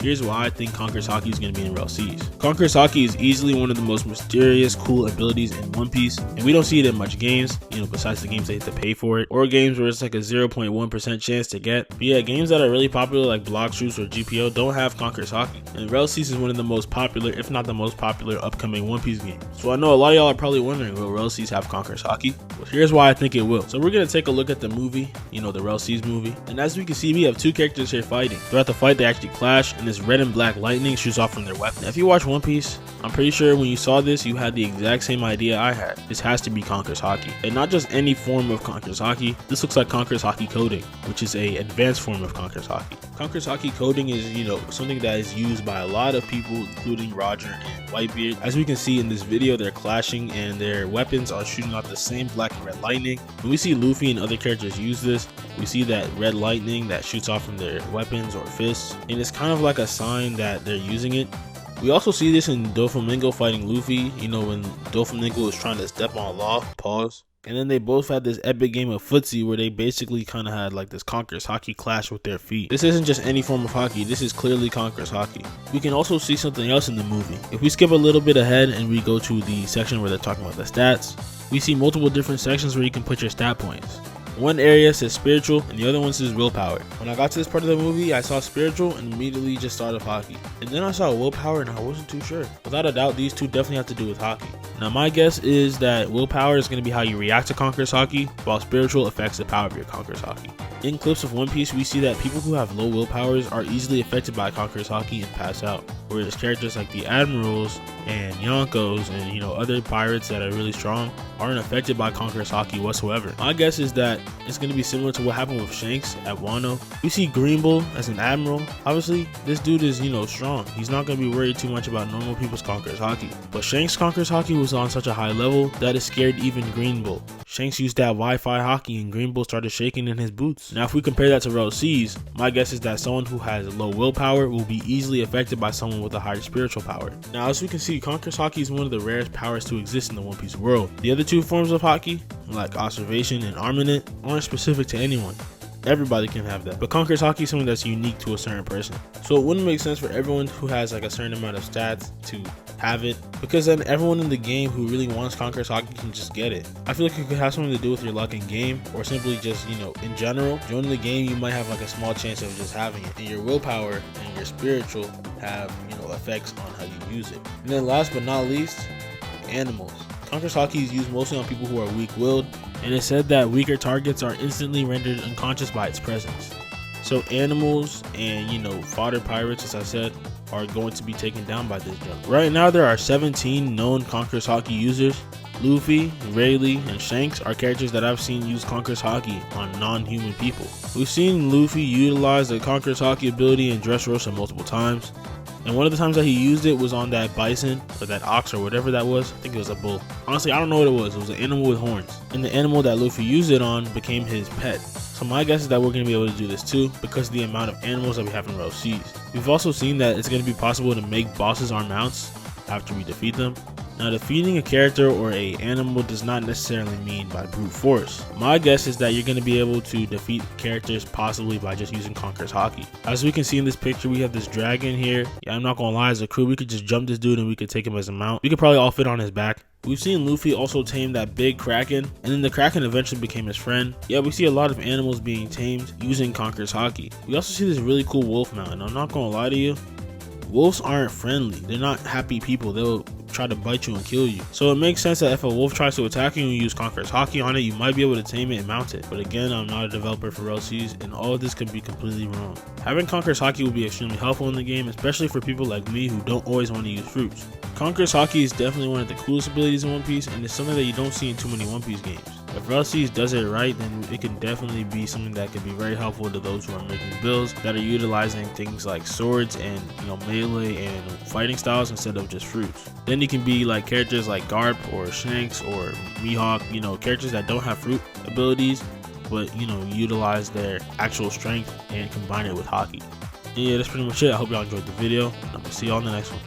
Here's why I think Conqueror's Haki is going to be in Rell C's. Conqueror's Haki is easily one of the most mysterious, cool abilities in One Piece, and we don't see it in much games, besides the games that have to pay for it, or games where it's like a 0.1% chance to get. But yeah, games that are really popular like BLOX, or GPO don't have Conqueror's Haki, and Rell C's is one of the most popular, if not the most popular, upcoming One Piece game. So I know a lot of y'all are probably wondering, will Rell C's have Conqueror's Haki? Well, here's why I think it will. So we're going to take a look at the movie, the Rell C's movie, and as we can see, we have two characters here fighting. Throughout the fight, they actually clash, and this red and black lightning shoots off from their weapon. Now, if you watch One Piece, I'm pretty sure when you saw this, you had the exact same idea I had. This has to be Conqueror's Haki, and not just any form of Conqueror's Haki. This looks like Conqueror's Haki coding, which is a advanced form of Conqueror's Haki. Conqueror's Haki coding is, something that is used by a lot of people, including Roger and Whitebeard. As we can see in this video, they're clashing and their weapons are shooting out the same black and red lightning. When we see Luffy and other characters use this, we see that red lightning that shoots off from their weapons or fists, and it's kind of like a sign that they're using it. We also see this in Doflamingo fighting Luffy, when Doflamingo was trying to step on Law, pause. And then they both had this epic game of footsie where they basically kind of had like this Conqueror's Haki clash with their feet. This isn't just any form of Haki, this is clearly Conqueror's Haki. We can also see something else in the movie. If we skip a little bit ahead and we go to the section where they're talking about the stats, we see multiple different sections where you can put your stat points. One area says spiritual and the other one says willpower. When I got to this part of the movie, I saw spiritual and immediately just thought of Haki. And then I saw willpower and I wasn't too sure. Without a doubt, these two definitely have to do with Haki. Now my guess is that willpower is going to be how you react to Conqueror's Haki, while spiritual affects the power of your Conqueror's Haki. In clips of One Piece, we see that people who have low willpowers are easily affected by Conqueror's Haki and pass out, whereas characters like the admirals and Yonkos and other pirates that are really strong aren't affected by Conqueror's Haki whatsoever. My guess is that it's going to be similar to what happened with Shanks at Wano. We see Green Bull as an admiral. Obviously, this dude is strong. He's not going to be worried too much about normal people's Conqueror's Haki. But Shanks' Conqueror's Haki was on such a high level that it scared even Green Bull. Shanks used that Wi-Fi Haki and Green Bull started shaking in his boots. Now if we compare that to Rell C's, my guess is that someone who has low willpower will be easily affected by someone with a higher spiritual power. Now as we can see, Conqueror's Haki is one of the rarest powers to exist in the One Piece world. The other two forms of Haki, like observation and armament, aren't specific to anyone. Everybody can have that, but Conqueror's Haki is something that's unique to a certain person. So it wouldn't make sense for everyone who has like a certain amount of stats to have it, because then everyone in the game who really wants Conqueror's Haki can just get it. I feel like it could have something to do with your luck in game, or simply just in general, joining the game you might have like a small chance of just having it, and your willpower and your spiritual have effects on how you use it. And then last but not least, animals. Conqueror's Haki is used mostly on people who are weak-willed, and it's said that weaker targets are instantly rendered unconscious by its presence. So animals and fodder pirates, as I said, are going to be taken down by this jump. Right now there are 17 known Conqueror's Haki users. Luffy, Rayleigh, and Shanks are characters that I've seen use Conqueror's Haki on non-human people. We've seen Luffy utilize the Conqueror's Haki ability in Dressrosa multiple times. And one of the times that he used it was on that bison or that ox or whatever that was. I think it was a bull. Honestly, I don't know what it was. It was an animal with horns. And the animal that Luffy used it on became his pet. So my guess is that we're going to be able to do this too because of the amount of animals that we have in Rell C's. We've also seen that it's going to be possible to make bosses our mounts after we defeat them. Now defeating a character or a animal does not necessarily mean by brute force. My guess is that you're going to be able to defeat characters possibly by just using Conqueror's Haki. As we can see in this picture, we have this dragon here. Yeah, I'm not going to lie, as a crew we could just jump this dude and we could take him as a mount. We could probably all fit on his back. We've seen Luffy also tame that big kraken, and then the kraken eventually became his friend. Yeah, we see a lot of animals being tamed using Conqueror's Haki. We also see this really cool wolf mount, and I'm not going to lie to you, wolves aren't friendly. They're not happy people. They'll try to bite you and kill you. So it makes sense that if a wolf tries to attack you and you use Conqueror's Haki on it, you might be able to tame it and mount it. But again, I'm not a developer for Rell C's, and all of this could be completely wrong. Having Conqueror's Haki will be extremely helpful in the game, especially for people like me who don't always want to use fruits. Conqueror's Haki is definitely one of the coolest abilities in One Piece, and it's something that you don't see in too many One Piece games. If Rell C's does it right, then it can definitely be something that could be very helpful to those who are making builds that are utilizing things like swords and melee and fighting styles instead of just fruits. Then you can be like characters like Garp or Shanks or Mihawk, characters that don't have fruit abilities, but utilize their actual strength and combine it with Haki. And yeah, that's pretty much it. I hope y'all enjoyed the video, and I'm gonna see y'all in the next one.